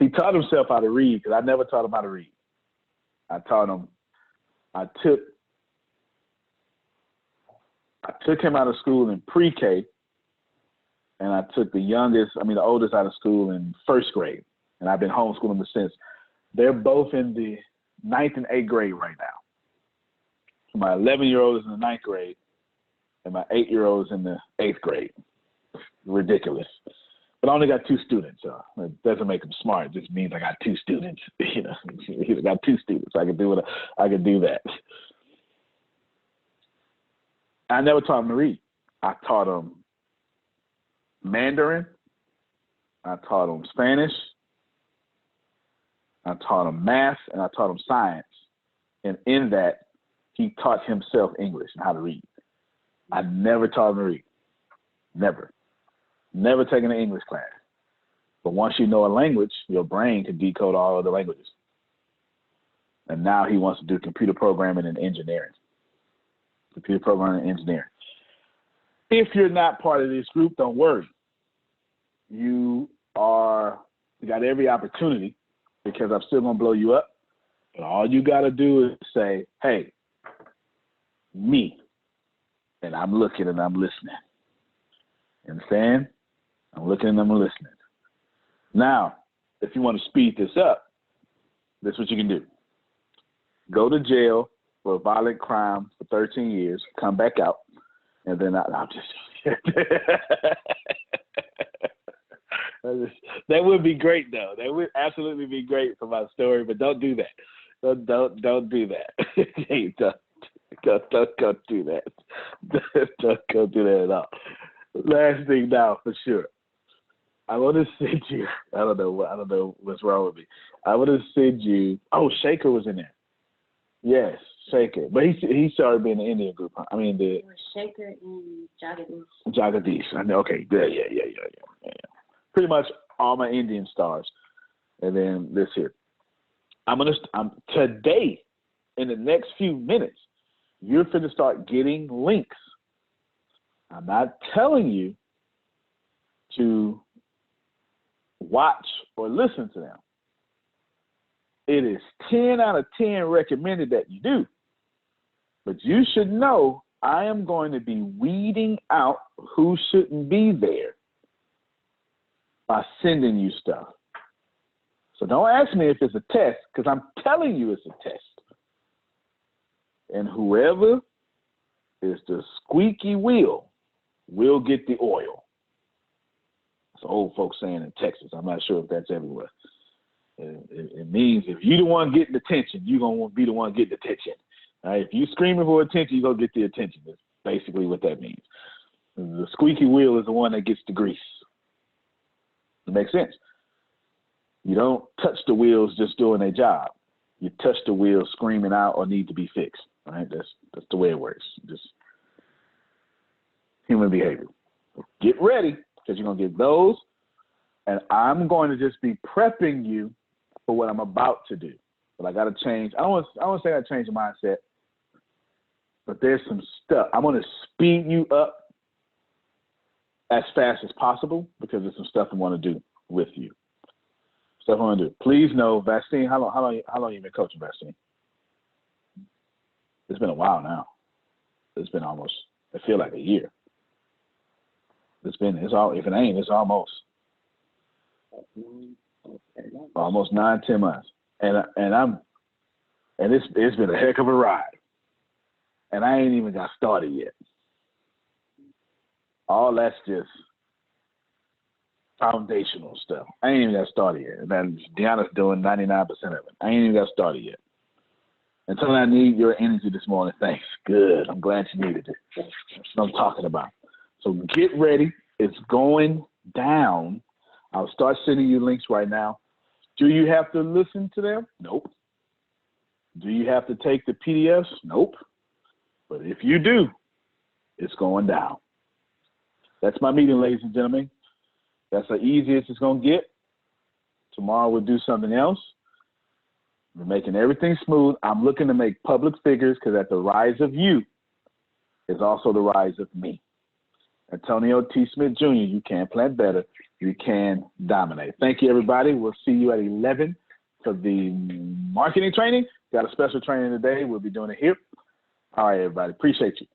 taught himself how to read because I never taught him how to read. I took him out of school in pre-K, and I took the oldest out of school in first grade, and I've been homeschooling them since. They're both in the 9th and 8th grade right now. My 11-year-old is in the 9th grade, and my 8-year-old is in the 8th grade. Ridiculous. But I only got 2 students, so it doesn't make them smart. It just means I got 2 students. I got 2 students. I can do that. I never taught him to read. I taught him Mandarin. I taught him Spanish. I taught him math, and I taught him science. And in that, he taught himself English and how to read. I never taught him to read. Never. Never taken an English class. But once you know a language, your brain can decode all other languages. And now he wants to do computer programming and engineering. Computer programming and engineering. If you're not part of this group, don't worry. You got every opportunity, because I'm still going to blow you up. And all you got to do is say, hey, me. And I'm looking and I'm listening. You understand? I'm looking and I'm listening. Now, if you want to speed this up, this is what you can do. Go to jail for a violent crime for 13 years, come back out, and then I'm just that would be great, though. That would absolutely be great for my story, but don't do that. Don't do that. Hey, don't go do that. Don't go do that at all. Last thing now, for sure. I want to send you. I don't know what's wrong with me. I want to send you. Oh, Shaker was in there. Yes, Shaker. But he started being in the Indian group. Huh? I mean the. It was Shaker and Jagadish. Jagadish. I know. Okay. Yeah. Pretty much all my Indian stars, and then this here. I'm today, in the next few minutes, you're finna start getting links. I'm not telling you to watch or listen to them. It is 10 out of 10 recommended that you do. But you should know I am going to be weeding out who shouldn't be there by sending you stuff. So don't ask me if it's a test, because I'm telling you it's a test. And whoever is the squeaky wheel will get the oil. That's old folks saying in Texas. I'm not sure if that's everywhere. It means if you're the one getting attention, you're going to be the one getting attention. All right? If you're screaming for attention, you're going to get the attention. That's basically what that means. The squeaky wheel is the one that gets the grease. It makes sense. You don't touch the wheels just doing their job. You touch the wheels screaming out or need to be fixed. All right? That's the way it works. Just human behavior. Get ready, because you're going to get those. And I'm going to just be prepping you for what I'm about to do. But I got to change. I don't want to say I change the mindset, but there's some stuff. I'm going to speed you up as fast as possible, because there's some stuff I want to do with you. Stuff I want to do. Please know, Vastine, how long you been coaching, Vastine? It's been a while now. It's been almost, I feel like a year. If it ain't, it's almost 9-10 months. And it's been a heck of a ride. And I ain't even got started yet. All that's just foundational stuff. I ain't even got started yet. And then Deanna's doing 99% of it. I ain't even got started yet. And so I need your energy this morning. Thanks. Good. I'm glad you needed it. That's what I'm talking about. So get ready. It's going down. I'll start sending you links right now. Do you have to listen to them? Nope. Do you have to take the PDFs? Nope. But if you do, it's going down. That's my meeting, ladies and gentlemen. That's the easiest it's going to get. Tomorrow we'll do something else. We're making everything smooth. I'm looking to make public figures because at the rise of you is also the rise of me. Antonio T. Smith Jr., you can plan better. You can dominate. Thank you, everybody. We'll see you at 11 for the marketing training. Got a special training today. We'll be doing it here. All right, everybody. Appreciate you.